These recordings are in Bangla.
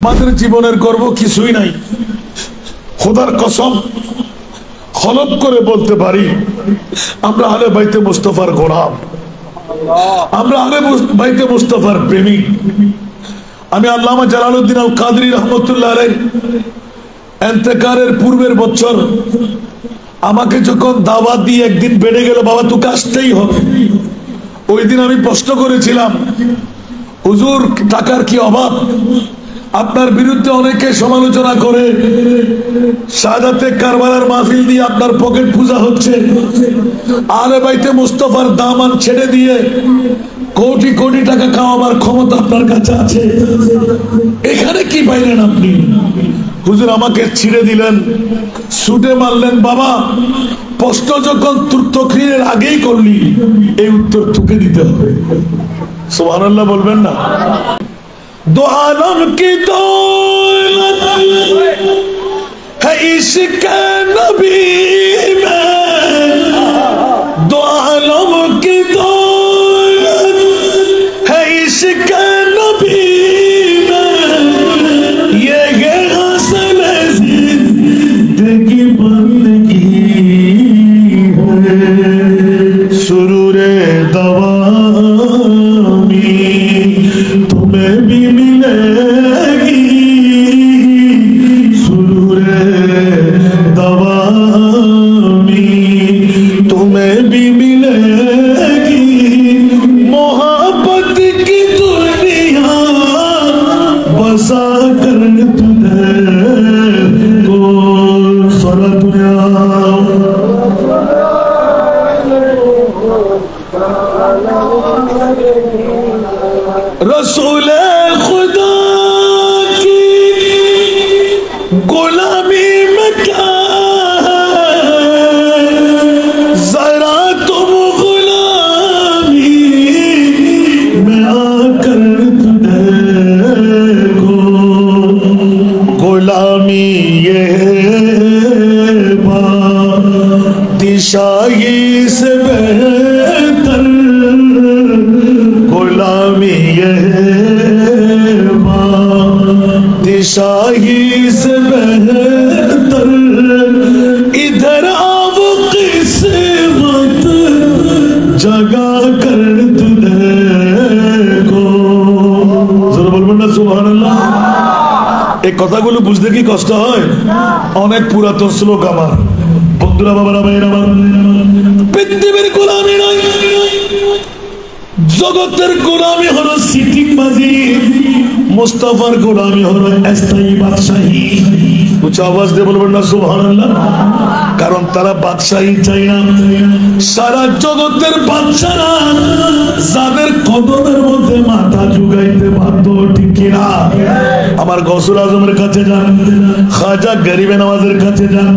আমাদের জীবনের গর্ব কিছুই নাই। খোদার কসম খলক করে বলতে পারি আমরা আহলে বাইতে মুস্তাফার গোলাম, আমরা আহলে বাইতে মুস্তাফার প্রেমিক। আমি আল্লামা জালালউদ্দিন আল কাদরি রহমতুল্লাহ আলাইহি ইন্তেকালের পূর্বের বছর আমাকে যখন দাওয়াত দিয়ে একদিন বেড়ে গেল, বাবা তোকে আসতেই হবে। ওই দিন আমি প্রশ্ন করেছিলাম, হুজুর টাকার কি অভাব? আপনার বিরুদ্ধে অনেকে সমালোচনা করে, শাহাদাতে কারবালার মাহফিল দিয়ে আপনার পকেট পূজা হচ্ছে, আহলে বাইতে মুস্তাফার দামান ছেড়ে দিয়ে কোটি কোটি টাকা খাওয়াবার ক্ষমতা আপনার কাছে আছে, এখানে কি পাইলেন আপনি? হুজুর আমাকে ছিঁড়ে দিলেন, ছুটে মারলেন। বাবা প্রশ্ন যখন তকরীরের আগেই করলি, এই উত্তর তোকে দিতে হবে। সুবহানাল্লাহ বলবেন না? दो आलम की दौलत है इश्क नबी में, दो आलम की दौलत है इश्क नबी में, ये हासिल जिंदगी बंदगी है, सुरूरे दवामी तुम्हें भी मिलेगी, सुरूरे दवामी तुम्हें भी मिलेगी, मोहब्बत की दुनिया बसा कर तुझे को सारा दुनिया रसूल खुदा की गुलामी में क्या है, जरा तुम गुलामी में आकर देखो, गुलामी ये बादशाही से बेहतर, गुलामी ये बादशाही से बेहतर, इधर आओ किस्मत जगा कर तुझे को। जरा बोलবেন না সুবহানাল্লাহ? এই কথাগুলো বুঝতে কি কষ্ট হয়? অনেক পুরাতন শ্লোক আমার। বন্ধুরা, বাবারা, ভাইরা, পৃথিবীর গোলামি নয়, জগতের গোলামি হলো সিটিংবাজি, মুস্তাফার গোলামি হলো স্থায়ী বাদশাহী। উচ্চ আওয়াজ দিয়ে বলবেন না সুবহানাল্লাহ? কারণ তারা বাদশাহী চাই না। সারা জগতের বাদশারা যাদের কদমের মধ্যে মাথা ঝুঁকাইতে বাধ্য, ঠিক কিনা? আমার গৌসুল আজমের কাছে যান, খাজা গরিবে নওয়াজের কাছে যান,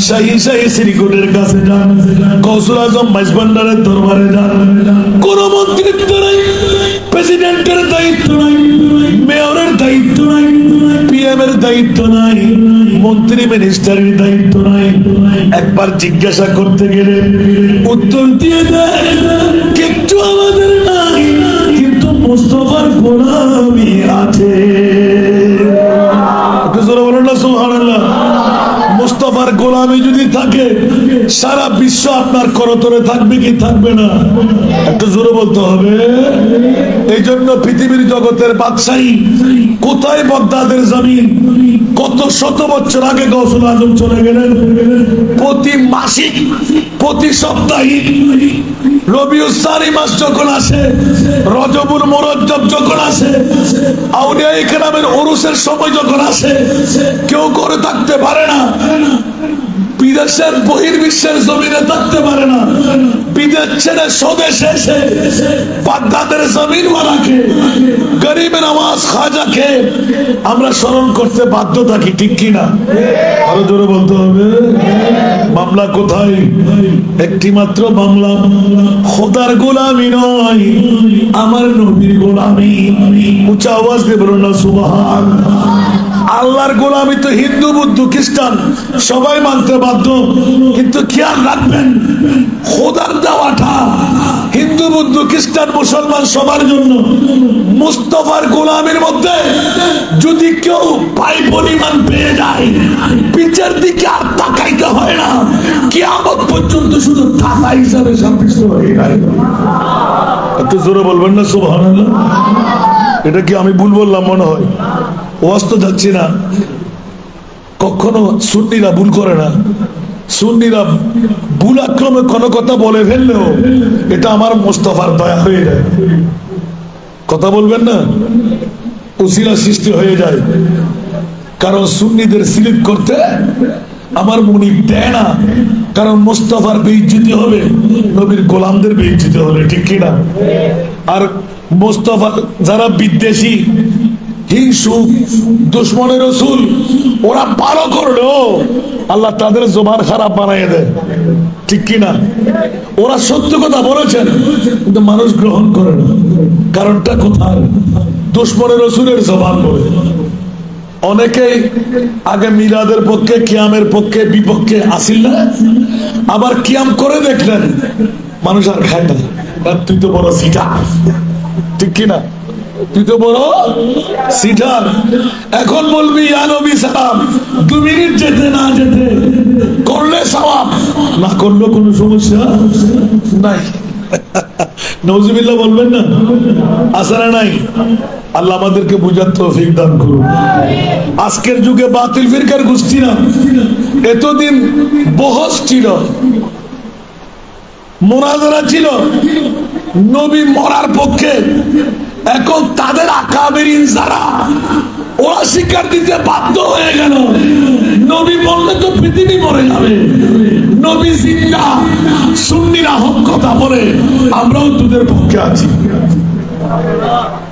শাহী শাহী শ্রীকুটের কাছে যান, গৌসুল আজম মাইজভান্ডারের দরবারে যান। কোন মন্ত্রিত্ব নাই, প্রেসিডেন্টের দায়িত্ব নাই, মেয়রের দায়িত্ব নাই, পিএম এর দায়িত্ব নাই, মন্ত্রী মিনিস্টারের দায়িত্ব নাই। একবার জিজ্ঞাসা করতে গেলে উত্তর দিয়ে দেয় কিচ্ছু আমাদের নাই, কিন্তু মুস্তাফার গোলামি আছে। বলুন না সুবহানাল্লাহ? মুস্তাফার গোলামি যদি থাকে, সারা বিশ্ব আপনার করতলে থাকবে কি থাকবে না? একটু জোরে বলতে হবে। এই জন্য পৃথিবীর জগতের বাদশাহী কোথায়? বাগদাদের জমিন। কত শত বছর আগে গৌসুল আজম চলে গেলেন। প্রতি মাসিক, প্রতি সাপ্তাহিক, রবিউল সানি মাস যখন আসে, রজবুল মুরজ্জব যখন আসে, আউলিয়ায়ে কেরামের উরুসের সময় যখন আসে, কেউ করে থাকতে পারে না। বিদেশের বহির্বিশ্বের জমিনে থাকতে পারে না। বিদেশ ছেড়ে স্বদেশে এসে বাগদাদের জমিনওয়ালাকে, গরিবে নওয়াজ খাজাকে আমরা স্মরণ করতে বাধ্য থাকি, ঠিক কিনা? আরো জোরে বলতে হবে। মামলা কোথায়? একটি মাত্র মামলা, খোদার গোলামি নয়, আমার নবীর গোলামি। উচ্চ আওয়াজ দিয়ে বলুন না সুবহানাল্লাহ। আল্লাহর গোলামি তো হিন্দু বুদ্ধ খ্রিস্টান সবাই মানতে বাধ্য, কিন্তু খেয়াল রাখবেন খোদার দেওয়াটা হিন্দু বুদ্ধ খ্রিস্টান মুসলমান সবার জন্য। মুস্তাফার গোলামের মধ্যে যদি কেউ পাই পরিমাণ পেয়ে যায়, পিছের দিকে আর তাকাইতে হয় না, কিয়ামত পর্যন্ত শুধু টাকা হিসাবে সন্তুষ্ট হয়ে যায়। এত জোরে বলবেন না সুবহানাল্লাহ? এটা কি আমি ভুল বললাম মনে হয়? ওয়াজ তো যাচ্ছি না। কখনো সুন্নিরা ভুল করে না, সুন্নিরা ভুল আক্রমে কোনো কথা বলে ফেললেও এটা আমার মুস্তাফার দয়া হয়ে যায়। কথা বলবেন না, উসিলা সৃষ্টি হয়ে যায়। কারণ সুন্নিদের সিলেক্ট করতে আমার মনি দেয় না, কারণ মুস্তাফার বেইজ্জতি হবে, নবীর গোলামদের বেইজ্জতি হবে, ঠিক কিনা? আর মুস্তাফা যারা বিদ্বেষী হিংসু দুশ্মনের রসুল, ওরা ভালো করলো আল্লাহ তাদের জবান খারাপ বানিয়ে দেয়, ঠিক কিনা? ওরা সত্য কথা বলেছেন কিন্তু মানুষ গ্রহণ করে না। কারণটা কোথায়? দুশ্মনের রসুলের জবান বলে। অনেকেই আগে মিলাদের পক্ষে, কিয়ামের পক্ষে, বিপক্ষে আসিল না, আবার কিয়াম করে দেখলেন মানুষ আর খায় না। তুই তো বড় সিটা, ঠিক কিনা? তুই তো বড় সিটার। এখন বলবি ইয়া নবী সালাম, 2 মিনিট যেতে না যেতে করলে সওয়াব, না করলে কোনো সমস্যা নাই। নওজুবিল্লাহ বলবেন না? আসলে নাই। আল্লাহ আমাদেরকে বুঝার তৌফিক দান করুন। আজকের যুগে বাতিল ফিরকার গোষ্ঠীরা, এতদিন বহস ছিল, মুনাজারা ছিল নবী মরার পক্ষে, এখন তাদের আকাবেরিন যারা, ওরা স্বীকার দিতে বাধ্য হয়ে গেল নবী বললে তো পৃথিবী মরে যাবে, নবী জিন্দা। সুন্নিরা হক কথা বলে, আমরাও তোদের পক্ষে আছি।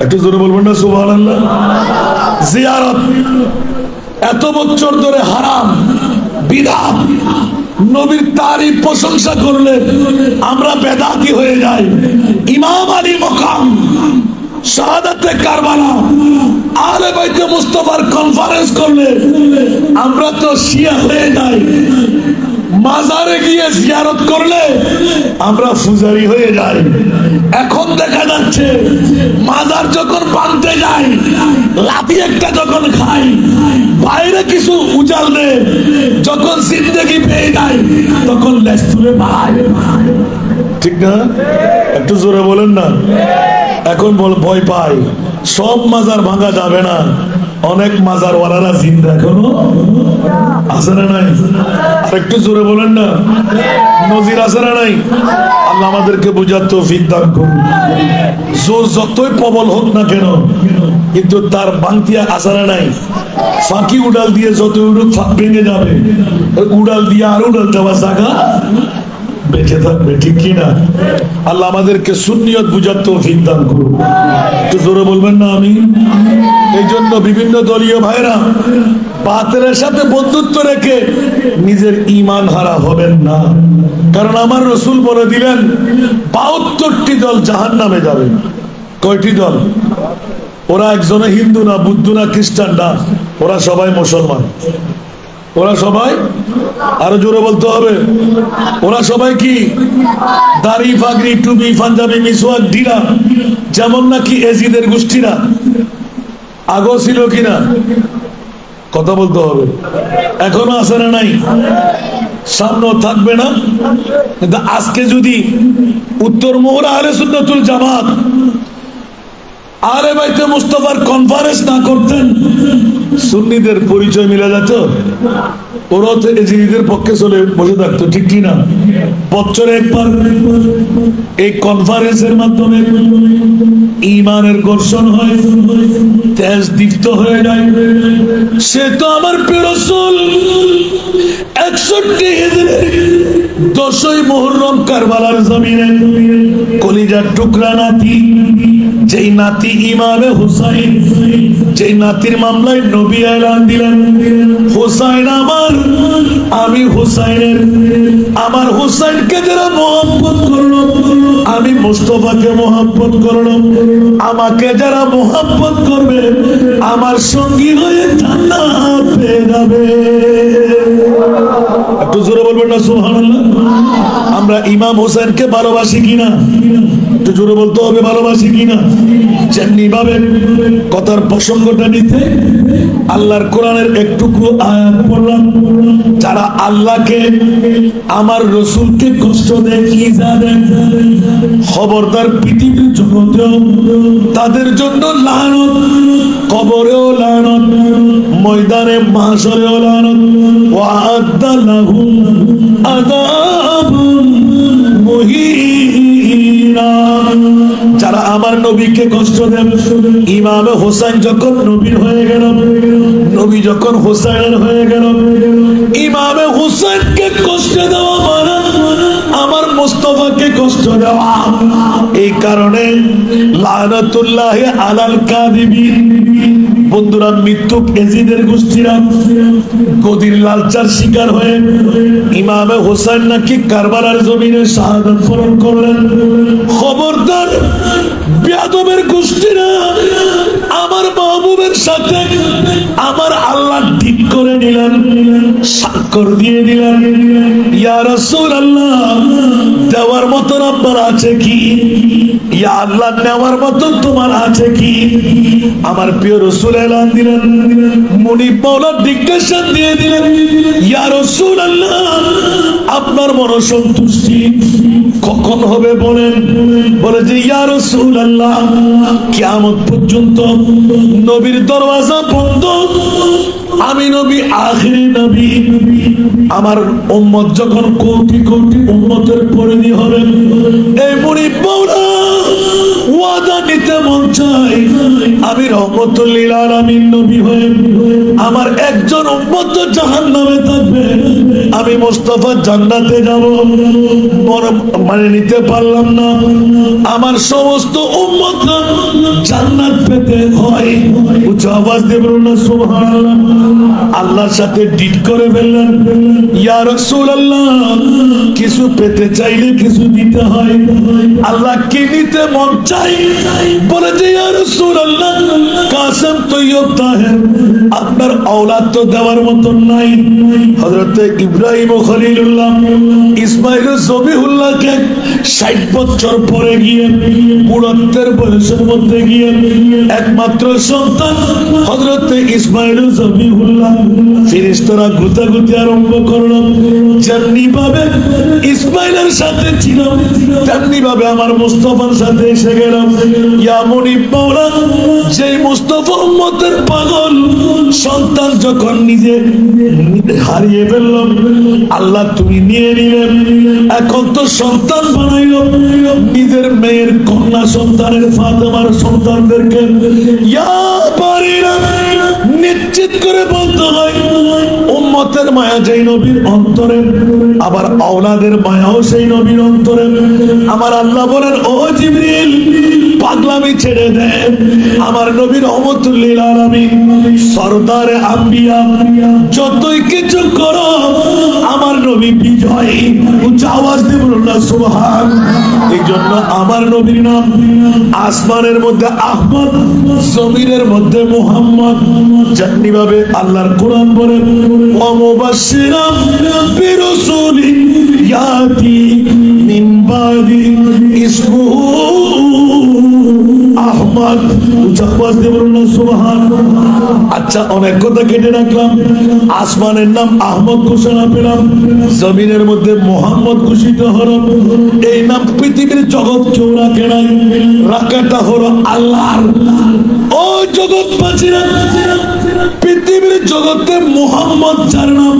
একটু জোরে বলবেন না সুবহানাল্লাহ? জিয়ারত এত বছর ধরে হারাম, বিদআত। নবীর তারিফ প্রশংসা করলে আমরা বেদাতি হয়ে যাই। ইমাম আলী মকাম, শাহাদাতে কারবালা, আহলে বাইতে মুস্তাফার কনফারেন্স করলে আমরা তো শিয়া হয়ে যাই। মাজারে গিয়ে জিয়ারত করলে আমরা ফুজারি হয়ে যাই। এখন দেখা যাচ্ছে মাজার যখন বানতে যাই, লাঠি একটা যখন খাই, বাইরে কিছু উজাল দে, যখন জিন্দেগি পেয়ে যায় তখন লেজ তুলে পায়, ঠিক না? একটু জোরে বলেন না। এখন ভয় পাই, সব মাজার ভাঙা যাবে না, অনেক মাজার ওয়ালারা জিন্দা এখনো আছে না নাই? আর একটু জোরে বলেন না, নজির আছে না নাই? আল্লাহ আমাদেরকে বুঝার তৌফিক দান করুন। জোর যতই প্রবল হোক না কেন, কিন্তু তার বাংতিয়া আছে না নাই? ফাঁকি উড়াল দিয়ে যত উড়ুক ফাঁক ভেঙে যাবে, উড়াল দিয়ে আর উড়াল দেওয়া জায়গা বেঁচে থাকবে, ঠিক কিনা? আল্লাহ আমাদেরকে সুন্নিয়ত বুঝার তৌফিক দান করুন। একটু জোরে বলবেন না আমি? এই জন্য বিভিন্ন দলীয় ভাইরা বাতিলের সাথে বন্ধুত্ব রেখে নিজের ঈমান হারা হবেন না। কারণ আমার রাসূল বলে দিলেন 72টি দল জাহান্নামে যাবে। কয়টি দল? ওরা একজনে হিন্দু না, বুদ্ধ না, খ্রিস্টান না, ওরা সবাই মুসলমান। ওরা সবাই, আরো জোরে বলতে হবে, ওরা সবাই কি? দাড়ি, পাগড়ি, টুপি, পাঞ্জাবি, মিসওয়াক, ঢিলা, যেমন নাকি এজিদের গোষ্ঠীরা। আগেও ছিল কিনা? কথা বলতে হবে। এখনো আছে না নাই? সামনেও থাকবে না। কিন্তু আজকে যদি উত্তর মোহরা আহলে সুন্নাতুল জামাত আহলে বাইতে মুস্তাফার কনফারেন্স না করতেন, সুন্নিদের পরিচয় মিলে যেত। ওরাও তো এজিদের পক্ষে চলে বসে থাকতো, ঠিক কিনা? বছরে একবার এই কনফারেন্সের মাধ্যমে ঈমানের ঘর্ষণ হয়, তেজ দীপ্ত হয়ে যায়। সে তো আমার প্রিয় রাসূল 61 হিজরির 10ই মুহররম কারবালার জমিনে কলিজার টুকরা নাতি, যেই নাতি ইমামে হুসাইন, যেই নাতির মামলায় নবী এলান দিলেন, হুসাইন আমার, আমি হুসাইনের। আমার হুসাইনকে যারা মহব্বত করলো, আমি মুস্তাফাকে মোহাব্বত করলাম, আমাকে যারা মোহাব্বত করবে আমার সঙ্গী হয়ে জান্নাত পেয়ে যাবে। একটু জোরে বলবেন না সুবহানাল্লাহ। আমরা ইমাম হোসেনকে ভালোবাসি কিনা? একটু জোরে বলতে হবে, ভালোবাসি কিনা? যেমনি ভাবে কথার প্রসঙ্গটা নিতে আল্লাহর কোরআনের একটুকু আয়াত পড়লাম, যারা আল্লাহকে আমার রসুলকে কষ্ট দেয়, ইজা দেয়, খবরদার পৃথিবীর জগতেও তাদের জন্য লানত, কবরেও লানত, ময়দানে মাহশরেও লানত। ওয়া'আদ্দা লাহুম আযাবুন মুহিনা। যারা আমার নবীকে কষ্ট দেন, ইমাম হোসেন যখন নবীর হয়ে গেল, নবী যখন হোসেনের হয়ে গেল, ইমামে হোসেনকে কষ্ট দেওয়া মানে আমার মুস্তাফাকে কষ্ট দেওয়া। এই কারণে লানাতুল্লাহি আলাল কাযিবিন। বন্ধুরা, মৃত্যু এজিদের গোষ্ঠীরা গদির লালচার শিকার হয়ে ইমামে হোসেন নাকি কারবালার জমিনে শাহাদাত বরণ করলেন। খবরদার বেয়াদবের গোষ্ঠীরা আমার মাহবুবের সাথে আমার আল্লাহ ঠিক করে নিলেন, স্বাক্ষর দিয়ে দিলেন, ইয়া রাসূলুল্লাহ দেওয়ার মতো আপনার আছে কি? ইয়া আল্লাহ নেওয়ার মতো তোমার আছে কি? আমার প্রিয় রাসূল এলান দিলেন, মুনিব মাওলা জিজ্ঞাসা দিয়ে দিলেন, ইয়া রাসূলুল্লাহ আপনার মনসন্তুষ্টি কখন হবে বলেন? বলে যে ইয়া রাসূলুল্লাহ কিয়ামত পর্যন্ত নবীর দরওয়াজা বন্ধ, আমি নবী আখিরি নবী, আমার উম্মত যখন কোটি কোটি উম্মতের পরিধি হবে, এই মুনিব মাওলা ওয়াদা নিতে মন চাই, আমি রহমতুল লিল আলামিন নবী হয়ে আমার একজন উম্মত জাহান্নামে থাকবে, আমি মুস্তাফা জান্নাতে যাব। মানে নিতে পারলাম না, আমার সমস্ত উম্মতরা জান্নাত পেতে হয়। উচ্চ আওয়াজ দিয়ে বলুন না সুবহানাল্লাহ। আল্লাহর সাথে ডিট করে ফেললেন, ইয়া রাসূলুল্লাহ কিছু পেতে চাইলে কিছু দিতে হয়, আল্লাহ কি নিতে মন চাই? বলে যে ইয়া রাসূলুল্লাহ কাসেম তৈয়ব তাহের আপনার औलाद তো দেওয়ার মত নাই। হযরত ইব্রাহিম ও খলিলুল্লাহ ইসমাঈল ও জবিহুল্লাহকে 60 বছর পরে গিয়ে বুড়ত্বের বয়সের মধ্যে গিয়ে একমাত্র সন্তান হযরত ইসমাঈল ও জবিহুল্লাহ ফেরেশতারা গুতাগুতি আরম্ভ করলো। যেমনি ভাবে ইসমাঈলের সাথে ছিল তেমনি ভাবে আমার মুস্তাফার সাথে এসে গেল। ইয়া মুনিব মাওলা, যেই মুস্তাফা উম্মতের পাগল সন্তান যখন নিজে হারিয়ে ফেলল, আল্লাহ তুমি নিয়ে নিলেন, এখন তো সন্তান বানাইল নিজের মেয়ের কন্যা সন্তানের ফাতেমার সন্তানদেরকে। ইয়া বারিরা, নিশ্চিত করে বলতে হয় উম্মতের মায়া যেই নবীর অন্তরে, আবার আওলাদের মায়াও সেই নবীর অন্তরে। আমার আল্লাহ বলেন, ও জিবরিল পাগলামি ছেড়ে দে, আমার নবী রহমতুল লিল আলামিন সরদারে আম্বিয়া, যতই কিছু করো আমার নবী বিজয়ী। উচ্চ আওয়াজ দিয়ে বলুন না সুবহান। এই জন্য আমার নবীর নাম আসমানের মধ্যে আহমদ, জমিনের মধ্যে মুহাম্মদ। যেমনি ভাবে আল্লাহর কোরআন বলে ওয়া মুবাশশিরাম বিরাসূলিন ইয়াতি মিন বাদি ইসমুহু আহমদ। উচ্চারণ দিয়ে বলুন না সুবহানাল্লাহ। আচ্ছা, অনেক কথা কেটে রাখলাম। আসমানের নাম আহমদ ঘোষণা পেলাম, জমিনের মধ্যে মোহাম্মদ ঘোষিত হলো। এই নাম পৃথিবীর জগৎ কেউ রাখে নাই, রাখাটা হলো আল্লাহর। ও জগৎবাসীরা, পৃথিবীর জগতে মোহাম্মদ যার নাম,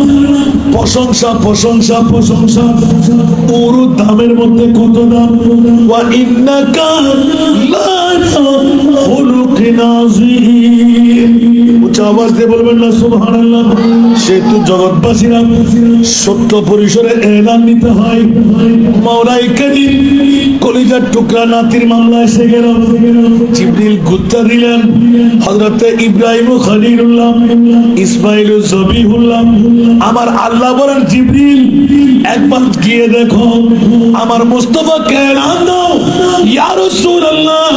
প্রশংসা প্রশংসা প্রশংসা। পুরো দামের মধ্যে কত দাম? ওয়া ইন্নাকা লা খুলুকিন আযীম। উচ্চ আওয়াজ দিয়ে বলবেন না সুবহানাল্লাহ। সেহেতু জগৎবাসীরা সত্য পরিসরে এলান নিতে হয়। মাওলাই কারীম কলিজার টুকরা নাতির মামলা এসে গেল। জিবরিল গুত্তা দিলেন হযরতে ইব্রাহিম ও খলিলুল্লাহ, ইসমাঈল ও জবিহুল্লাহ। আমার আল্লাহ বলেন জিবরিল একবার গিয়ে দেখো আমার মুস্তাফাকে এলান দাও, ইয়া রাসূলুল্লাহ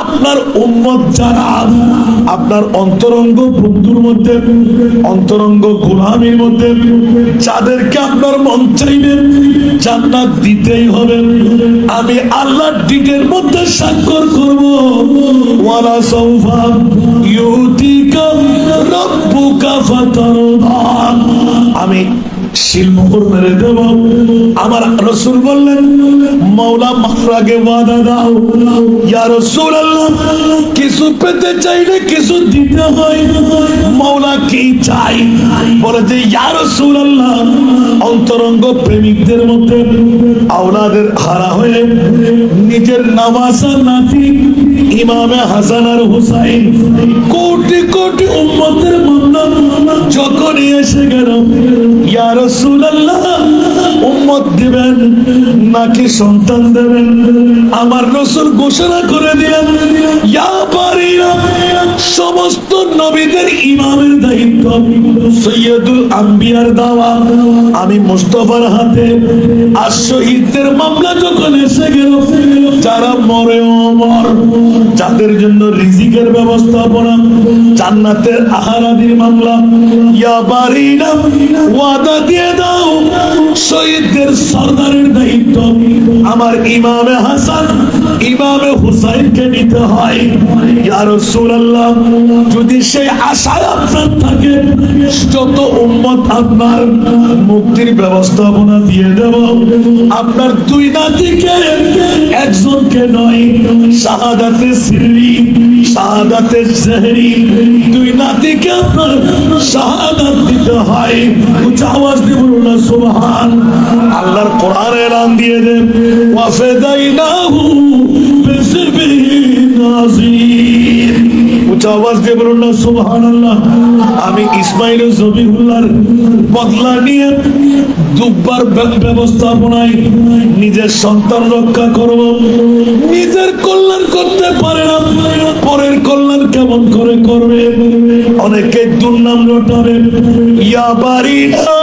আপনার উম্মত যারা আপনার অন্তরঙ্গ বন্ধুর মধ্যে, অন্তরঙ্গ গোলামীর মধ্যে যাদেরকে আপনার মন চাইবে জান্নাত দিতেই হবে, আমি আল্লাহ ডিটের মধ্যে স্বাক্ষর করব। ওয়ালা সাউফা ইউতিকা রাব্বুকা ফাতারদা, আমি শিলমোহর মেরে দেব। আমার রাসূল বললেন মাওলা মাফরাকে ওয়াদা দাও। ইয়া রাসূলুল্লাহ কিছু পেতে চাইলে কিছু দিতে হয়, মাওলা কি চাই? বলে যে ইয়া রাসূলুল্লাহ অন্তরঙ্গ প্রেমিকদের মধ্যে আওলাদের হারা হয়ে নিজের নামাজা নাতি ইমামে হাসান আর হুসাইন কোটি কোটি উম্মতের মামলা যখনই এসে গেল, ইয়া রাসূলুল্লাহ উম্মত দিবেন নাকি সন্তান দেবেন? আমার রাসূল ঘোষণা করে দিলেন ইয়া বারিরা সমস্ত নবীদের ইমামের দায়িত্ব সৈয়দুল আম্বিয়ার দাওয়া আমি মুস্তাফার হাতে। আর শহীদদের মামলা যখন এসে গেল, যারা মরে অমর, যাদের জন্য রিজিকের ব্যবস্থাপনা, জান্নাতের আহারাদির মামলা, ইয়া বারিরা ওয়াদা দিয়ে দাও শহীদদের সরদারের দায়িত্ব আমার ইমামে হাসান ইমামে হুসাইনকে নিতে হয়। ইয়া রাসূলুল্লাহ যদি সেই আশায় আপনার থাকে যত উম্মত আপনার মুক্তির ব্যবস্থাপনা দিয়ে দেব। আপনার দুই নাতিকে, একজনকে নয়, শাহাদাতে সিররি শাহাদাতে জহরি দুই নাতিকে আপনার শাহাদাত দিতে হয়। উচ্চ আওয়াজ দিয়ে বলুন না সুবহান। আল্লাহর কোরআন এলান দিয়ে দেন ওয়া ফাদাইনাহু বিযিবহিন আযীম। উচ্চ আওয়াজ দিয়ে বলুন না সুবহানাল্লাহ। আমি ইসমাঈল ও জবিহুল্লাহর বদলা নিয়ে দুবার ব্যবস্থাপনায় নিজের সন্তান রক্ষা করব। নিজের কল্যাণ করতে পারে না, পরের কল্যাণ কেমন করে করবে? অনেকে দুর্নাম রটাবে। ইয়া বারিনা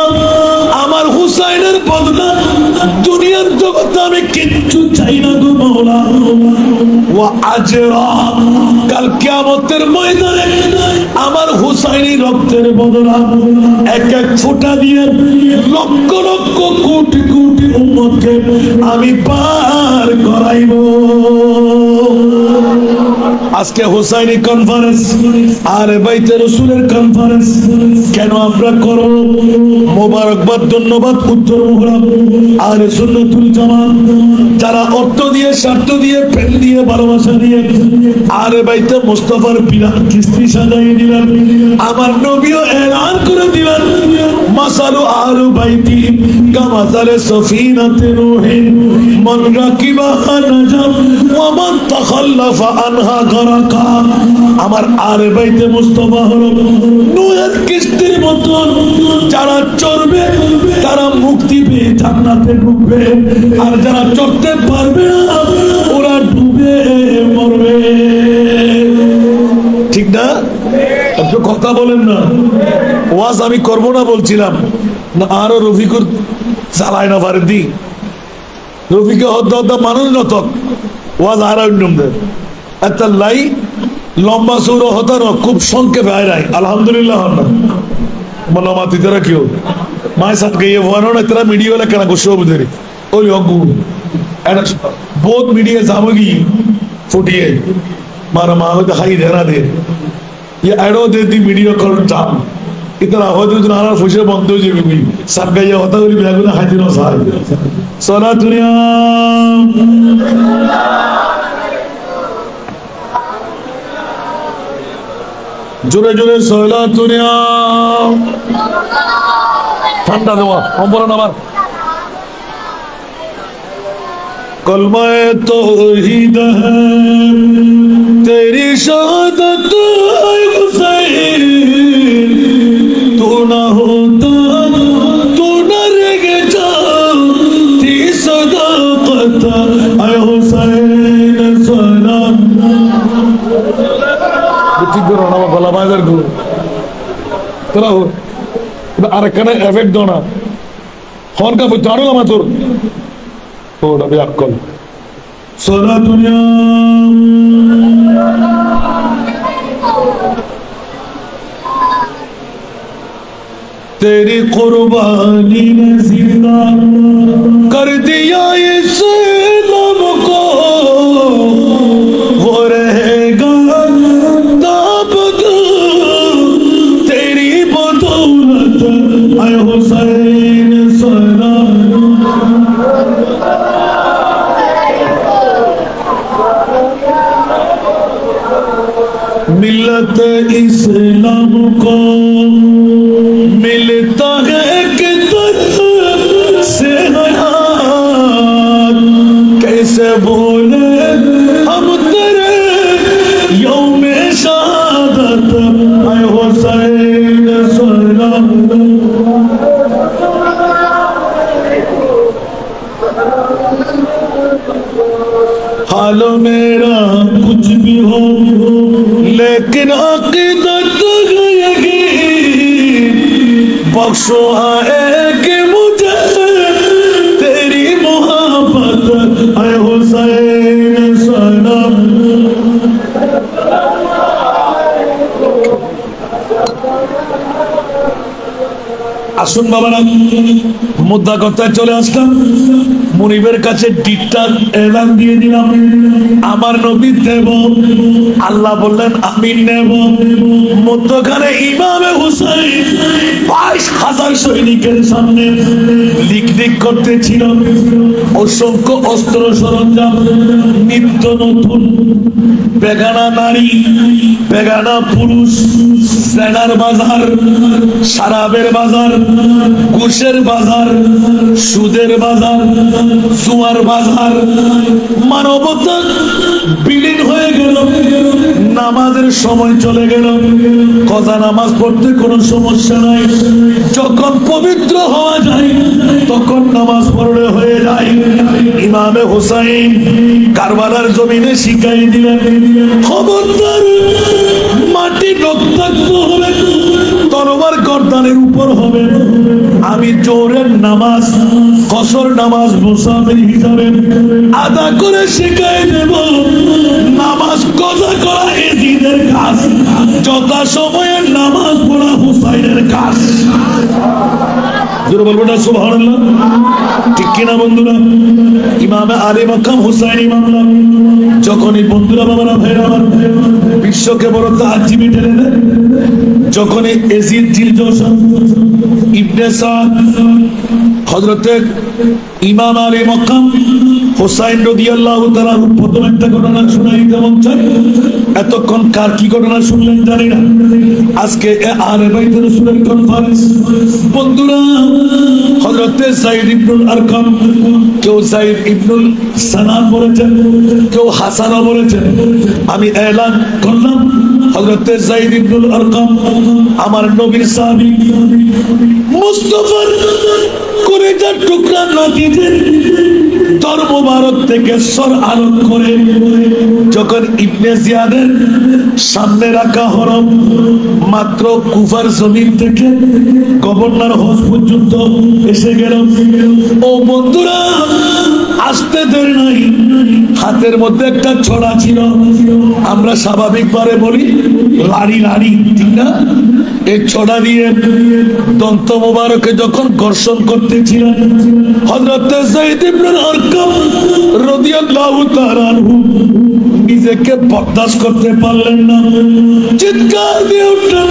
আমার হুসাইনের বদলা দুনিয়ার জগতে আমি কিচ্ছু চাই না গো মাওলা। ওয়া আজরা কাল কিয়ামতের ময়দানে আমার হুসাইনি রক্তের বদলা এক এক ফোঁটা দিয়ে লক্ষ লক্ষ কোটি কোটি উম্মতকে আমি পার করাইব। আজকে হুসাইনি কনফারেন্স আর বাইতে রাসূলের কনফারেন্স কেন আমরা করব? মোবারকবাদ, ধন্যবাদ উত্তর মোহরা আর সুন্নাতুল জামাত যারা অর্থ দিয়ে, স্বার্থ দিয়ে, প্রেম দিয়ে, ভালোবাসা দিয়ে আর বাইতে মুস্তাফার বিরাট কিস্তি সাজাই দিলেন। আমার নবীও এলান করে দিলেন মাসালু আহলু বাইতি কামাসালে সফিনাতে নূহিন মান রাকিবাহা নাজা ওয়া মান তাখাল্লাফা আনহা গারাকা। আমার আহলে বাইতে মুস্তাফা হলো নূহের কিস্তির মতন, যারা চড়বে তারা মুক্তি পেয়ে জান্নাতে ঢুকবে, আর যারা চড়তে পারবে না ওরা ডুবে মরবে। ঠিক না? একটু কথা বলেন না। ওয়াজ আমি করবো না বলছিলাম না, আরো রফিকুর চালায় না পারে দি রফিকে হদ্দা মানুষ নতক ওয়াজ আর অন্যদের এত লাই লম্বা সৌর হতার খুব সংক্ষেপে আয় আলহামদুলিল্লাহ বলা মাতি তারা কেউ মায়ের সাথে গিয়ে ওয়ানো না তারা মিডিয়া লেখা না গোসব ধরে ওই অগু বহুত মিডিয়া সামগ্রী ফুটিয়ে मारा माँ दिखाई देना दे ये एडो दे दी वीडियो कॉल चाप इतना हो तो नारा फुशे बंद हो जाएगी भी सब का ये होता है कि बैगुना हाथी नो साल सोना दुनिया जुरे जुरे सोला दुनिया ठंडा दवा हम बोलो ना बार कलमा तौहीद है तेरी शहादत हुसैन নামাজের গুরু তোরা আরেকখানে এফেক্ট দাও না হন কাপড় জানো না তোর ওটা বিয়াক কর সারা দুনিয়া तेरी कुर्बानी ने जिंदा कर दिया इस दम को वो रहेगा ताबद तेरी बदौलत आए हुसैन सलाम मिल्लत इस्लाम को मिलता है कि तरफ से हयात कैसे भूले हम तेरे यौमे शहादत आए हुसैन सलाम हाल मेरा कुछ भी हो लेकिन अकीदत यही बख्शो है कि मुझे तेरी मोहब्बत आए हुसैन सलाम আসুন বাবারা মুদ্রা কথায় চলে আসলাম মুনিবের কাছে ডিটটা এলান দিয়ে দিলাম আমার নবী দেব আল্লাহ বললেন আমি নেব মধ্যখানে ইমামে হুসাইন 22,000 সৈনিকের সামনে লিক করতেছিল অসংখ্য অস্ত্র সরঞ্জাম নিত্য নতুন বেগানা নারী বেগানা পুরুষ সেনার বাজার শরাবের বাজার ঘুষের বাজার সুদের বাজার জুয়ার বাজার মানবতা বিলীন হয়ে গেল নামাজের সময় চলে গেল কজা নামাজ পড়তে কোনো সমস্যা নাই যখন পবিত্র হওয়া যায় তখন নামাজ পড়লে হয়ে যায় ইমামে হুসাইন কারবালার জমিনে শিখাই দিলেন খবরদার মাটি রক্তাক্ত হবে তরবার গর্দানের উপর হবে আমি জোহরের নামাজ কসর নামাজ মুসাফির হিসাবে আদা করে শিখাই দেব নামাজ কজা করা এজিদের কাজ যথা সময়ে নামাজ পড়া হুসাইনের কাজ জোরে বলবো না সুবহানাল্লাহ ঠিক কিনা বন্ধুরা ইমামে আলী মাকাম হুসাইন ইমামরা যখনই বন্ধুরা বাবারা ভাইরা আমার বিশ্বকে বড় তাজ্জিবি টেনে দেয় যখনই এজিদ জিলজোশন ইবনে সাদ হযরতে ইমাম আলী মাকাম হুসাইন রাদিয়াল্লাহু তাআলা প্রথম একটা ঘটনা শোনাইতে মন চায় এতক্ষণ কার কি ঘটনা শুনলেন জানি না আজকে আহলে বাইত রাসূলের কনফারেন্স বন্ধুরা হযরতে যায়েদ ইবনুল আরকাম কেউ যায়েদ ইবনুল সানান বলেছেন কেউ হাসানও বলেছেন আমি এলান করলাম হযরতে যায়েদ ইবনুল আরকাম আমার নবীর সাহাবী মুস্তাফার কলেজার টুকরা নাতিদের দর মুবারক থেকে সর আলোক করে যখন ইবনে জিয়াদের সামনে রাখা হরম মাত্র কুফার জমিন থেকে গভর্নর হাউস পর্যন্ত এসে গেল ও বন্ধুরা আসতে দেরি নাই হাতের মধ্যে একটা ছড়া ছিল আমরা স্বাভাবিকভাবে বলি লাড়ি লাড়ি ঠিক না এই ছড়া দিয়ে দন্ত মোবারকে যখন ঘর্ষণ করতেছিলেন হযরতে যায়েদ ইবনুল আরকাম রাদিয়াল্লাহু তাআলা আনহু নিজেকে বরদাস্ত করতে পারলেন না চিৎকার দিয়ে উঠলেন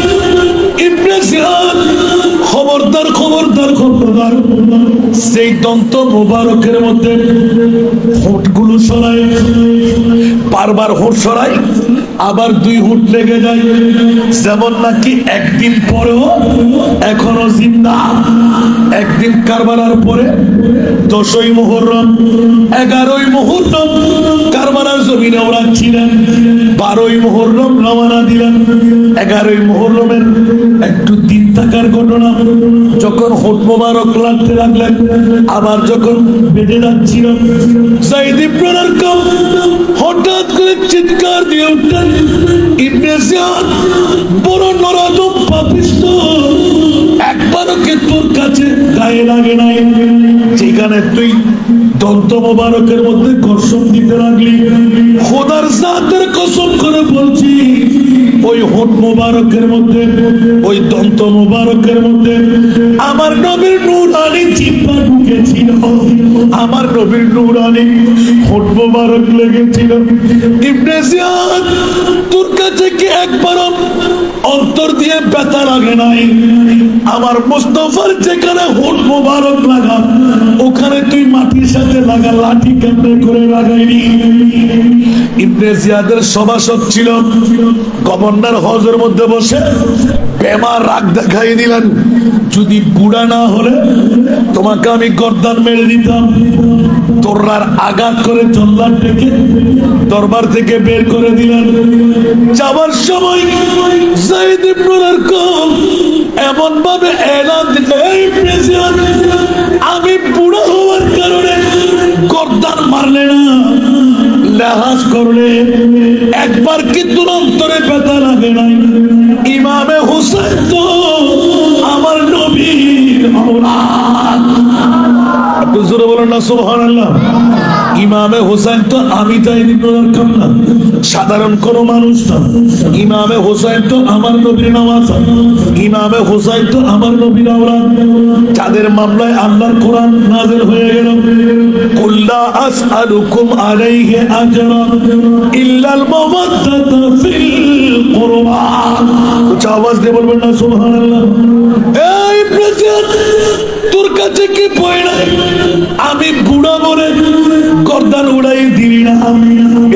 ইবনে জিয়াদ খবরদার খবরদার খবরদার সেই দন্ত মোবারকের মধ্যে হোঁটগুলো সরায় বারবার হোঁট সরায় আবার দুই হুট লেগে যায় যেমন নাকি একদিন পরেও এখনো জিন্দা। একদিন কারবালার পরে 10ই মুহররম 11ই মুহররম কারবালার জমিনে ওরা ছিলেন, 12ই মুহররম রওনা দিলেন। 11ই মুহররমের একটু দিন থাকার ঘটনা, যখন হোট মোবারক লাগতে লাগলেন, আবার যখন বেঁধে যাচ্ছিল, যায়েদ ইবনে আরকাম হঠাৎ করে চিৎকার দিয়ে উঠলেন, ইবনে জিয়াদ বড় নরদম পাপিষ্ঠ, একবারও কে তোর কাছে গায়ে লাগে নাই, যেখানে তুই দন্ত মোবারকের মধ্যে কসম দিতে লাগলি, খোদার জাতের কসম করে বলছি, ওই হোট মোবারকের মধ্যে, ওই দন্ত মোবারকের মধ্যে আমার নবীর নূরানি জিহ্বা ঢুকেছিল, আমার নবীর নূরানি হোট মোবারক লেগেছিল। ইবনে জিয়াদ, তোর কাছে কি একবারও অন্তর দিয়ে ব্যথা লাগে নাই? আমার মুস্তাফার যেখানে হোট মোবারক লাগা, ওখানে তুই মাটির সাথে লাগা লাঠি কেমনে করে লাগাইনি? ইবনে জিয়াদের সভাসদ ছিল, গভর্নর হজের মধ্যে বসে বেমার রাগ দেখাই দিলেন, যদি বুড়া না হলে তোমাকে আমি গর্দান মেরে দিতাম। তোরার আঘাত করে জল্লাদ ডেকে দরবার থেকে বের করে দিলেন। যাবার সময় যায়েদ ইবনে আরকাম এমন ভাবে এলান দিলেন, আমি বুড়া হওয়ার কারণে গর্দান মারলে না, লেহাজ করলে একবার কি তোর অন্তরে ব্যথা লাগে নাই? ইমামে হুসাইন তো আমার নবীর আওলাদ, একটু জোরে বলেন না সুবহানাল্লাহ। ইমামে হুসাইন তো আমি তাই দিলাম না, সাধারণ কোন মানুষ না। ইমামে হুসাইন তো আমার নবীর নওয়াজ, ইমামে হুসাইন তো আমার নবীর আওলাদ, যাদের মামলায় আল্লাহর কোরআন নাযিল হয়ে গেল, কুল্লা আসআলুকুম আলাইহি আজরা ইল্লাল মাওয়াদ্দাতা ফিল কুরবা। উচ্চ আওয়াজ দিয়ে বলবেন না সুবহানাল্লাহ। এই প্রেসিডেন্ট, তোর কাছে কি বই নাই? আমি বুড়া বলে গর্দান উড়াই দিলি না,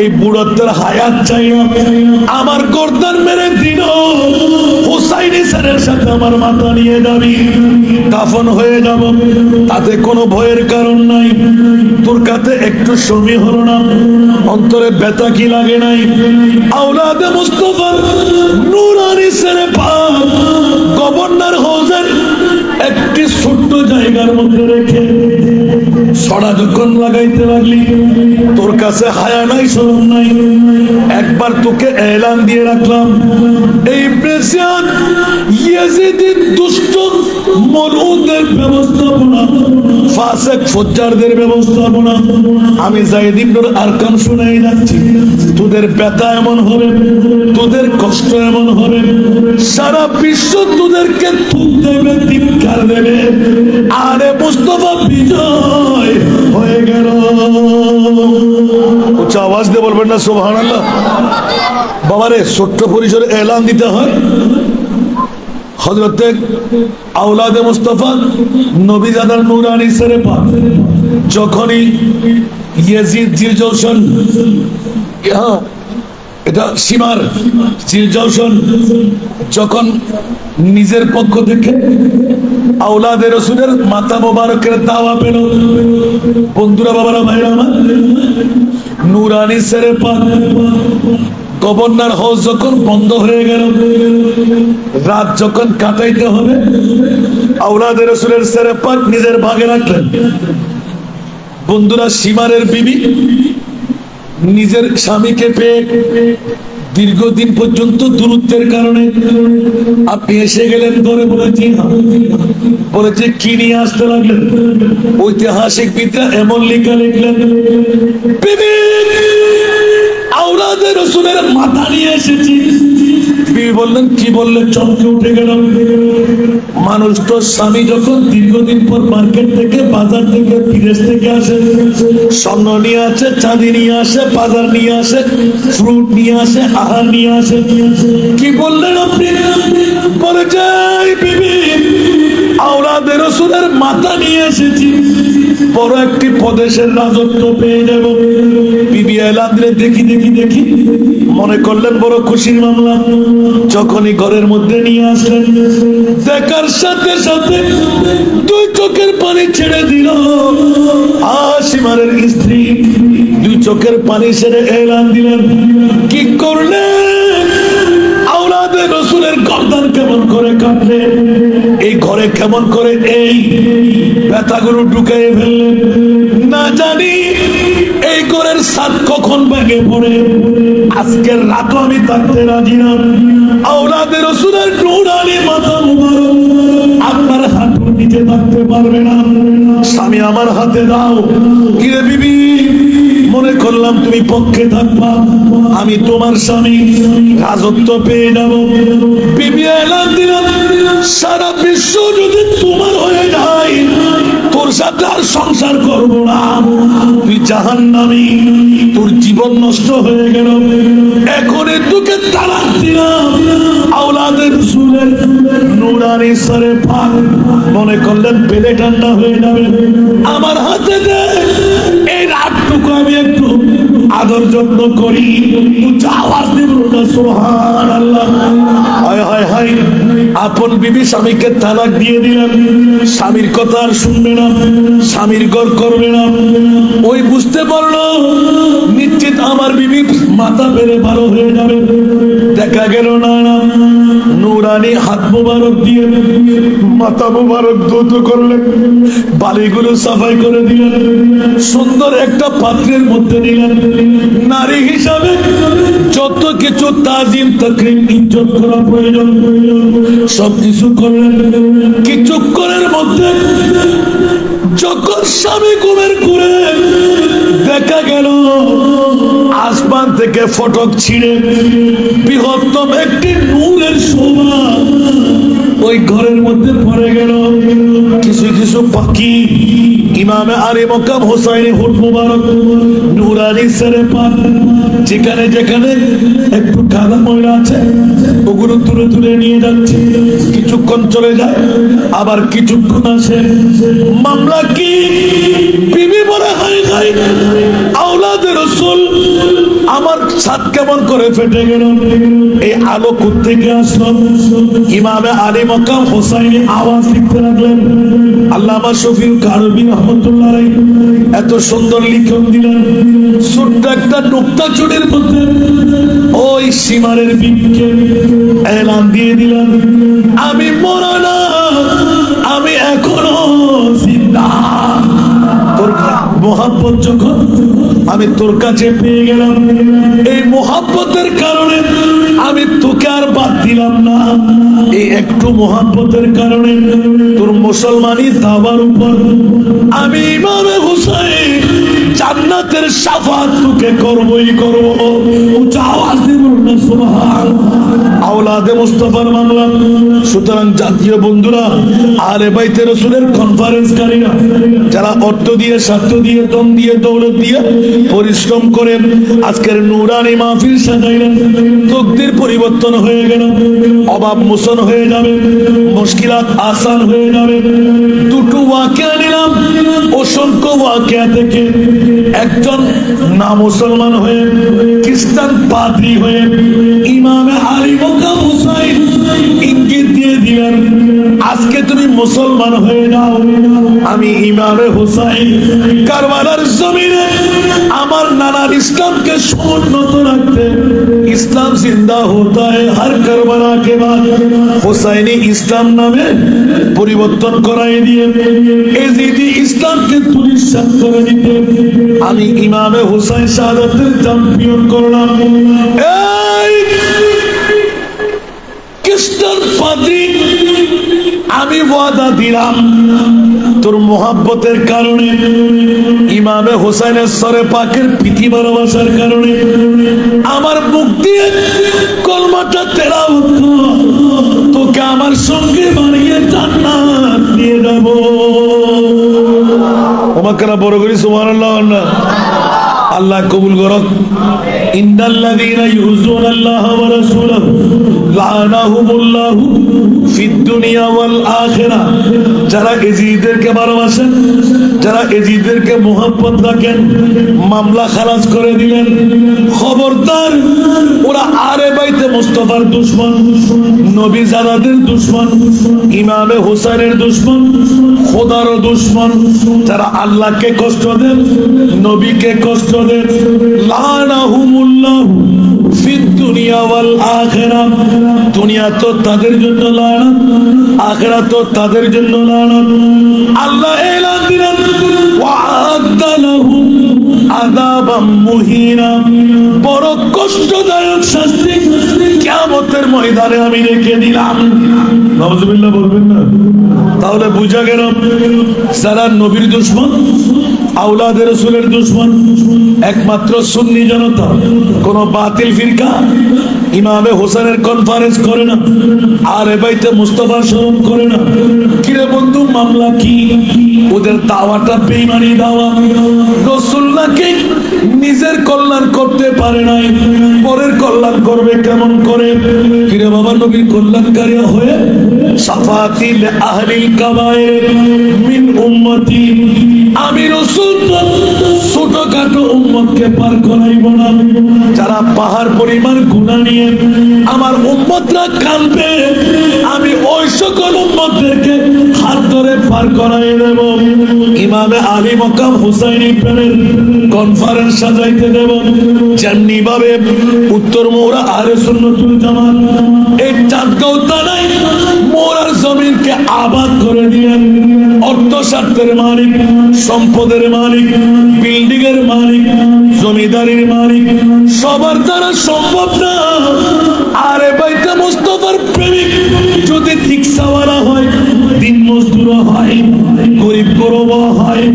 এই বুড়ত্বের হায়াত চাই না, আমার গর্দান মেরে দিল, হুসাইনি স্যারের সাথে আমার মাথা নিয়ে যাবি, কাফন হয়ে যাব, তাতে কোনো ভয়ের কারণ নাই। তোর কাছে একটু সময় হলো না, অন্তরে ব্যথা কি লাগে নাই? আওলাদে মুস্তাফা নূরানি স্যারে পাক গভর্নর হজের একটি ছোট্ট জায়গার মধ্যে রেখে ছড়া যখন লাগাইতে লাগলি, তোর কাছে হায়া নাই, শরম নাই, একবার তোকে এলান দিয়ে রাখলাম, এই প্রেসিডেন্ট ইয়াজিদি দুষ্ট মরউদের ব্যবস্থাপনা, ফাসিক ফুজ্জারদের ব্যবস্থাপনা আমি যায়েদ ইবনে আরকাম শুনাই যাচ্ছি। তোদের ব্যথা এমন হবে, তোদের কষ্ট এমন হবে, সারা বিশ্ব তোদেরকে থুক দেবে, ধিক্কার দেবে, আরে মুস্তাফা বিজয় হয়ে গেল। উচ্চ আওয়াজ দিয়ে বলবেন না সুবহানাল্লাহ। বাবারে, ছোট্ট পরিসরে এলান দিতে হয়। হযরতে আওলাদে মুস্তাফা নবীজাদার নূরানি সেরে পাক যখনই ইয়াজিদ জিলজৌশন, এটা সীমার জিলজৌশন, যখন নিজের পক্ষ থেকে আওলাদে রসুলের মাতা মোবারকের দাওয়া পেল, বন্ধুরা, বাবারা, ভাইরা আমার, নূরানি সেরে পাক গভর্নর হাউস যখন বন্ধ হয়ে গেল, রাত যখন কাটাইতে হবে, আওলাদে রসুলের সেরে পাক নিজের ভাগে রাখলেন। বন্ধুরা, সীমারের বিবি নিজের স্বামীকে পেয়ে দীর্ঘদিন পর্যন্ত দূরত্বের কারণে আপনি এসে গেলেন ঘরে, বলেছি বলেছে কি নিয়ে আসতে লাগলেন? ঐতিহাসিক বিদ্যা এমন লেখা লিখলেন, বিবি আওলাদে রসুলের মাথা নিয়ে এসেছি। বিবি বললেন, কি বললেন? চমকে উঠে গেল। মানুষ তো স্বামী যখন দীর্ঘদিন পর মার্কেট থেকে, বাজার থেকে, বিদেশ থেকে আসে, স্বর্ণ নিয়ে আসে, চাঁদি নিয়ে আসে, বাজার নিয়ে আসে, ফ্রুট নিয়ে আসে, আহার নিয়ে আসে, কি বললেন আপনি? বলে যাই বিবি আওলাদে রাসূলের মাথা নিয়ে এসেছি, বড় একটি প্রদেশের রাজত্ব পেয়ে যাব। বিবি এলান দিলে দেখি দেখি দেখি মনে করলেন বড় খুশির মামলা। যখনই ঘরের মধ্যে নিয়ে আসলেন, দেখার সাথে সাথে দুই চোখের পানি ছেড়ে দিল। আশিমারের স্ত্রী দুই চোখের পানি ছেড়ে এলান দিলেন, কি করলেন? আওলাদে রাসূলের গর্দান কেমন করে কাটলে, এই ঘরে কেমন করে এই ব্যথাগুলো ঢুকিয়ে ফেললেন। না জানি এই ঘরের ছাদ কখন ভেঙে পড়ে, আজকের রাতও আমি থাকতে রাজি না। আওলাদে রাসূলের নূরানি মাথা মুবারক আপনার হাঁটুর নিচে থাকতে পারবে না। স্বামী আমার হাতে দাও। কিরে বিবি, মনে করলাম তুমি পক্ষে থাকবা, আমি তোমার স্বামী, রাজত্ব পেয়ে যাব। বিবি এলান দিলাম, সারা বিশ্ব যদি তোমার হয়ে যায়, তোর সাথে আর সংসার করব না, তুই জাহান্নামী, তোর জীবন নষ্ট হয়ে গেল। এখন তোকে তালাক দিলাম। আওলাদে রাসূলের নূরানি সরে পাক মনে করলেন পেলে ঠান্ডা হয়ে যাবে, আমার হাতে দে, এই রাতটুকু আমি একটু আদর যত্ন করি। উচ্চ আওয়াজ দিয়ে বলুন না সুবহানাল্লাহ। হায় হায় হায়, আপন বিবি স্বামীকে তালাক দিয়ে দিলেন, স্বামীর কথা আর শুনবে না, স্বামীর ঘর করবে না। ওই বুঝতে পারলো নিশ্চিত আমার বিবি মাথা বেড়ে ভালো হয়ে যাবে। দেখা গেল না, নূরানি হাত মুবারক দিয়ে মাথা মুবারক ধৌত করলেন, বালিগুলো সাফাই করে দিলেন, সুন্দর একটা পাত্রের মধ্যে দিলেন। নারী হিসাবে যত কিছু তাজিম তাকরীম ইজ্জত করা প্রয়োজন সবকিছু করলেন। কিছুক্ষণের মধ্যে যখন স্বামী ঘুমের ঘুরে দেখা গেল আসমান থেকে ফটক ছিঁড়ে বৃহত্তম একটি নূরের শোভা ওই ঘরের মধ্যে পড়ে গেল। কিছু কিছু পাখি ইমামে আলী মকাম হোসাইনি হুট মুবারক নূরানি সরে পাক যেখানে যেখানে একটু কাদা ময়লা আছে ওগুলো তুলে তুলে নিয়ে যাচ্ছে। কিছুক্ষণ চলে যায়, আবার কিছুক্ষণ আসে। মামলা কি? বিবি বলে হাই হাই, আওলাদে রাসূল আমার ছাদ কেমন করে ফেটে গেল, এই আলো কোত্থেকে আসলো? ইমামে আলী মকাম হোসাইনি আওয়াজ লিখতে লাগলেন। আল্লামা শফিউল কারবী রাহমাতুল্লাহ আলাইহি এত সুন্দর লিখন দিলেন, ছোট্ট একটা নুকতা চুড়ির মধ্যে ওই সীমারের বিবিকে এলান দিয়ে দিলেন, আমি মরা না, আমি এখনো জিন্দা। তোর মোহাব্বত যখন আমি তোর কাছে পেয়ে গেলাম, এই মোহাব্বতের কারণে আমি তোকে আর বাদ দিলাম না। এই একটু মোহাব্বতের কারণে তোর মুসলমানি দাবার উপর আমি ইমামে হুসাইন জান্নাতের শাফাত তোকে করবই করব। উচ্চ আওয়াজ দিয়ে বলুন না সুবহানাল্লাহ। আওলাদে মুস্তাফার মামলা। সুতরাং জাতীয় বন্ধুরা, আহলে বাইতে রাসূলের কনফারেন্সকারীরা যারা অর্থ দিয়ে, স্বার্থ দিয়ে, দম দিয়ে, দৌলত দিয়ে পরিশ্রম করে আজকের নূরানি মাহফিল সাজাইলেন, তকদির পরিবর্তন হয়ে গেল, অভাব মোচন হয়ে যাবে, মুশকিলাত আসান হয়ে যাবে। দুটো ওয়াকিয়া নিলাম, অসংখ্য ওয়াকিয়া থেকে একজন না মুসলমান হয়ে খ্রিস্টান পাদ্রী হয়ে ইমামে আলী মকাম হুসাইন ইঙ্গিত দিয়ে দিলেন, আজকে তুমি মুসলমান হয়ে যাও। আমি ইমামে হুসাইন কারবালার জমিনে আমার নানার ইসলামকে সমুন্নত রাখতে, ইসলাম জিন্দা होता है हर करबला के बाद। হুসাইনি ইসলাম নামে পরিবর্তন করাই দিয়ে এজিদি ইসলামকে তুলিশাত করে দিতে আমি ইমামে হুসাইন শাহাদাতের চ্যাম্পিয়ন করলাম। এই খ্রিস্টান পাদ্রী, আমি ওয়াদা দিলাম তোর মোহাব্বতের কারণে, ইমামে হুসাইনের সরে পাকের প্রীতি ভালোবাসার কারণে আমার মুখ দিয়ে কলমাটা তেলাওয়াত কর, তোকে আমার সঙ্গে বানিয়ে জান্নাত নিয়ে যাব। ওমাকারা বড় করি সুবহানাল্লাহ। আল্লাহ কবুল করুক। ইন্নাল্লাযীনা ইউযুনাল্লাহা ওয়া রাসূলাহু লাআনাহুমুল্লাহু ফিদ দুনিয়া ওয়াল আখিরাহ। যারা এজিদেরকে ভালোবাসেন, যারা এজিদেরকে মোহাব্বত রাখেন, মামলা খালাস করে দিলেন, খবরদার ওরা আরে বাইতে মুস্তাফার দুশমন, নবী জানাদের দুশমন, ইমামে হোসেনের দুশমন, খোদার দুশমন। যারা আল্লাহকে কষ্ট দেন, নবীকে কষ্ট দেন, লানাহুমুল্লাহু ফিদ দুনিয়া ওয়াল আখিরাহ। দুনিয়া তো তাদের জন্য লানত, আখিরাত তো তাদের জন্য লানত। আল্লাহ এলান দিলেন ওয়া'আদ্দা লাহুম আযাবাম মুহিনা, বড় কষ্টদায়ক শাস্তি কিয়ামতের ময়দানে আমি রেখে দিলাম। নাউযুবিল্লাহ বলবেন না? তাহলে বুঝা গেল যারা নবীর দুশমন, আওলাদে রাসূলের দুশমন একমাত্র সুন্নি জনতা। কোন বাতিল ফিরকা ইমামে হোসেনের কনফারেন্স করে না, আর বাইতে মুস্তাফা স্মরণ করে না। কিরে বন্ধু মামলা কি? ওদের দাওয়াটা বেঈমানি দাওয়া। রাসূলকে নিজের কল্যাণ করতে পারে নাই, পরের কল্যাণ করবে কেমন করে? কিরে বাবা নবীর কল্যাণকারী হয়ে শাফাতিল আহলিল কাবায়ের মিন উম্মতি, আমি রাসূল ছোটখাটো উম্মতকে পার করাইব না। যারা পাহাড় পরিমাণ গুনাহ নিয়ে আমার উম্মতরা কাঁদবে, আমি ওই সকল উম্মতদেরকে হাত ধরে পার করাই দেব। ইমামে আলী মকাম হুসাইনি প্রেমের কনফারেন্স সাজাইতে দেব। যেমনি ভাবে উত্তর মোহরা আহলে সুন্নাতুল জামাত এই চাঁদগাঁও থানায় মোহরার জমিনকে আবাদ করে দিলেন। অর্থ স্বার্থের মালিক, সম্পদের মালিক, বিল্ডিং এর মালিক, জমিদারির মালিক সবার দ্বারা সম্ভব না। আরে বাইতে মুস্তাফার প্রেমিক যদি রিকশাওয়ালা হয়, দিন মজদুর হয়, গরিব গরব হয়,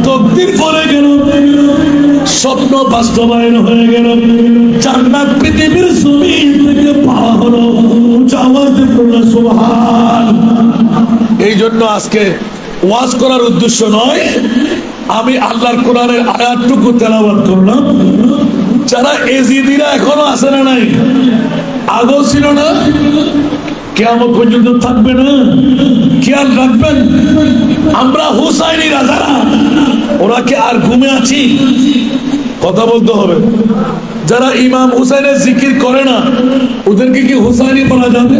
তকদির পড়ে গেল, স্বপ্ন বাস্তবায়ন হয়ে গেল, জান্নাত পৃথিবীর জমিন থেকে পাওয়া হলো। আওয়াজে পড়ল সুবহান। এই জন্য আজকে ওয়াজ করার উদ্দেশ্য নয়, আমি আল্লাহর কোরআনের আয়াতটুকু তেলাওয়াত করলাম। যারা এজিদিরা এখনো আছে না নাই? আগেও ছিল না, কিয়ামত পর্যন্ত থাকবে না। খেয়াল রাখবেন, আমরা হুসাইনিরা যারা, ওরা কি আর ঘুমে আছি? কথা বলতে হবে। যারা ইমাম হুসাইনের জিকির করে না, ওদেরকে কি হুসাইনি বলা যাবে?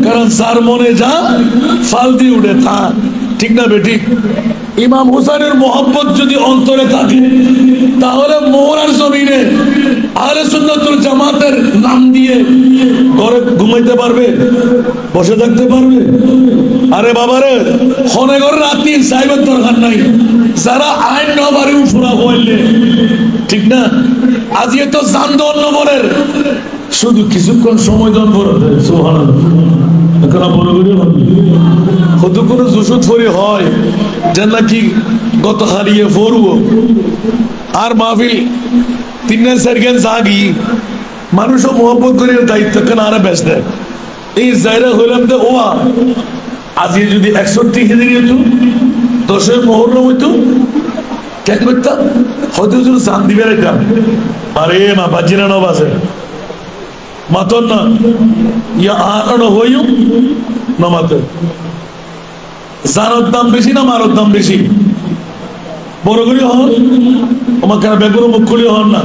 কারণ যার মনে যা ফাল দিয়ে উঠে তা, ঠিক না বেঠিক? ইমাম হুসাইনের মোহাব্বত যদি অন্তরে থাকে, তাহলে মোহরার জমিনে আহলে সুন্নাতুল জামাতের নাম দিয়ে ঘরে ঘুমাইতে পারবে, বসে থাকতে পারবে? আরে বাবারে, হনে ঘরে রাত্রি সাহেবের দরকার নাই। যারা আইন নবারে উফরা বললে, ঠিক না? আজকে তো জানদন নগরের শুধু কিছুক্ষণ সময় দান করে সুবহানাল্লাহ। এখন বড় করে কত কোনো জুসুত ফরি হয় যেন নাকি গত হারিয়ে ফরবো আর মাহফিল তিনের সেকেন্ড জাগি মানুষও মোহব্বত করে দায়িত্ব কেন আরে ব্যস্ত এই জায়গা হইলাম তো ওয়া আজকে যদি 61 হিজরি হতো, 10 মুহররম হইতো, কে করতাম? হয়তো যদি চাঁদ দিবে রেখা, আরে মা বাজিনা ন বাজে মাতন না ইয়া আনো হইও না মাতে। জানোর দাম বেশি না মারোর দাম বেশি? বড় করি হন, আমার কেন ব্যাগুলো মুখ খুলি হন না।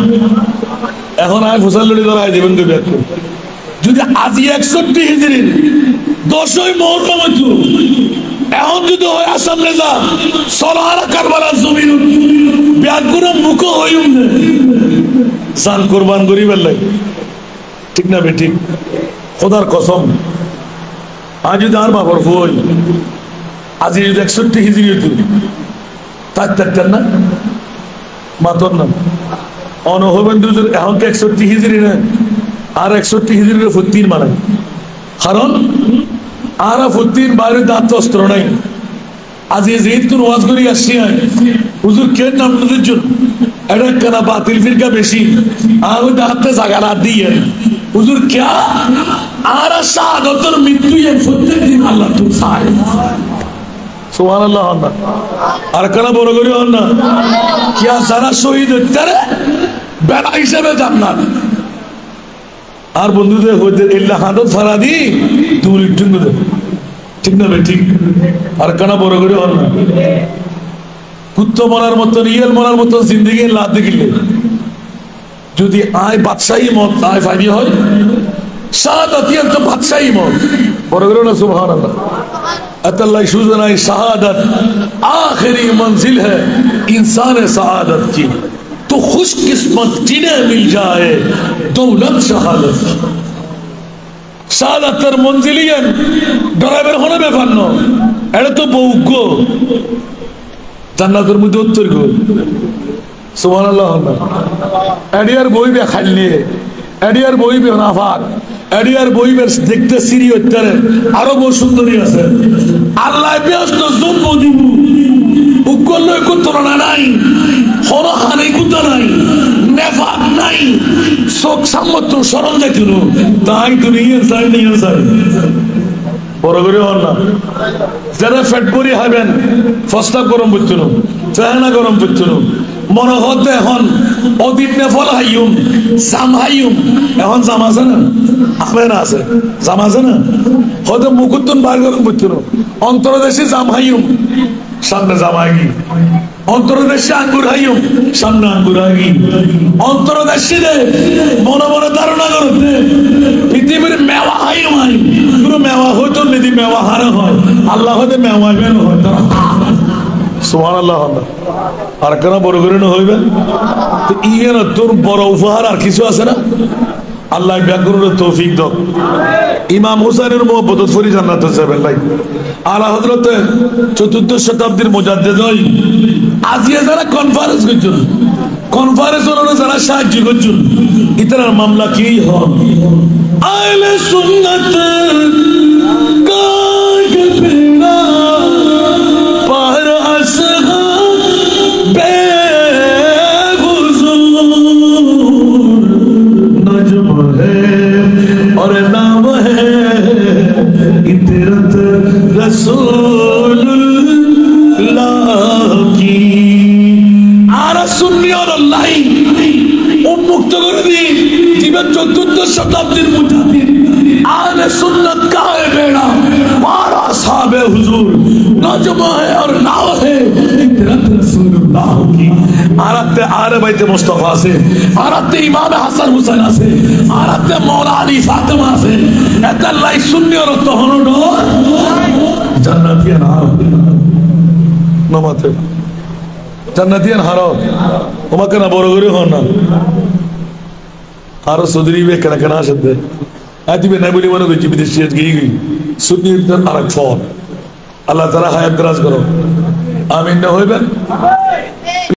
এখন আয় ফসল লড়ি ধরা দেবেন তো ব্যাগ। যদি আজি 61 হিজরির 10ই মুহররম হইতো, এখন যদি হয় আসাম রেজা সলাহারা কারবালার জমিন ব্যাগুলো মুখ হইম না সান কোরবান করিবার লাগে, ঠিক না বেঠিক? খোদার কসম, আজ যদি আর বাবার বই আজ যদি 61 হিজরি হইতো, তার না মাতর না অনহবেন দুজন। এখন তো 61 হিজরি না, আর 61 হিজরির ফুত্তির মানায়। কারণ আর ফুত্তির বাইরে দাঁত অস্ত্র নাই। আজ এই যেহেতু ওয়াজ করি আসছি হুজুর কে নাম নদীর জন্য এটা কেনা বাতিল ফিরকা বেশি আর ওই দাঁতে জায়গা রাত দিয়ে হুজুর ক্যা আর শাহাদতের মৃত্যু প্রত্যেক দিন আল্লাহ তো চায়। সুবহানাল্লাহ হন না, আর কেন বড় করে হন না? কিয়া যারা শহীদ হচ্ছে রে বেলা হিসেবে জান্নাত। আর বন্ধুদের হইতে ইল্লা হাদত ফারাদি তুল টুঙ্গু দে, ঠিক না ভাই? ঠিক। আর কেন বড় করে হন না? কুত্ত মরার মতন ইয়েল মরার মতন জিন্দিগি লাভ দেখিলে যদি আয় বাদশাহী মত আয় ফাইবি হয়, শাহাদাত ইয়ান তো বাদশাহী মত। বড় করে না সুবহানাল্লাহ। अतल्ला शुजना शहादत आखिरी मंजिल है इंसान शहादत की, तो खुशकिस्मत जिन्हें मिल जाए दौलत शहादत। शहादतर मंजिलियन ड्राइवर होने ব্যাপার না, এটা তো বউগ্য জান্নাতের মধ্যে উত্তর গো। সুবহানাল্লাহ। এডিয়ার বইবে খাইলে এডিয়ার বইবে নাফাক এডিয়ার বইবের দেখতে সিরি হচ্ছে আরো বহু সুন্দরী আছে। আল্লাহ ব্যস্ত জন্ম দিব উকল তুলনা নাই, হরহানি কুতা নাই, নেফাক নাই, চোখ সামর্থ্য সরল দেখিল তাই তুমি চাই নিয়ে চাই। বড় করে হন না। যারা ফ্যাট করি খাবেন ফস্তা গরম করছিল, চেহানা গরম করছিল, মনে হতে এখন অদিন নেফল হাইম জাম হাইম, এখন জাম আছে না? আমের আছে, জাম আছে না? হয়তো মুকুদ্দন বার গরম করছিল, অন্তর্দেশে জাম হাইম সামনে জাম আগি, অন্তর্দেশে আঙ্গুর হাইম সামনে আঙ্গুর আগি, অন্তর্দেশে মনে মনে ধারণা করতে পৃথিবীর মেওয়া হাইম হাই পুরো মেওয়া হইতো যদি মেওয়া হারা হয় আল্লাহ হয়তো মেওয়া বের হয় তারা। সুবহানাল্লাহ। আর কেন বড় করে হইবে? তো ইয়েন তোর বড় উপহার আর কিছু আছে না? আল্লাহ ব্যাকরণের তৌফিক দাও। ইমাম হুসাইনের মোহব্বত ফরি জান্নাত যাবেন ভাই। আলা হযরত ৪র্থ শতাব্দীর মুজাদ্দিদ হই আজিয়া যারা কনফারেন্স করছেন, কনফারেন্স ওরা যারা সাহায্য করছেন, ইতার মামলা কি হয়? আহলে সুন্নাত কা গবনা পার আসহাব और नाम है इतरत रसूलुल्लाह की। আর সুন্নি और अल्लाह উন্মুক্ত করে দিন জীবন ৪র্থ শতাব্দীর মুজাদ্দিদ আহলে সুন্নাত का है बेड़ा पारा साहब हुजूर नजम है और नाम है इतरत रसूलुल्लाह की। আরাতে আরে বাইতে মুস্তাফা আছে, আরাতে ইমাম হাসান হুসাইন আছে, আরাতে মাওলা আলী ফাতেমা আছে। এটা লাই সুন্নি আর তহনড জান্নাতিয়ান হার নমাতে জান্নাতিয়ান হার তোমাকে না বড় করে হন না। আর সদরি বে কেন কেন আসতে আদিবে না বলি মনে করছি বিদেশি গিয়ে গই সুন্নি আর এক ফল। আল্লাহ তাআলা হায়াত দারাজ করো, আমিন না হইবেন।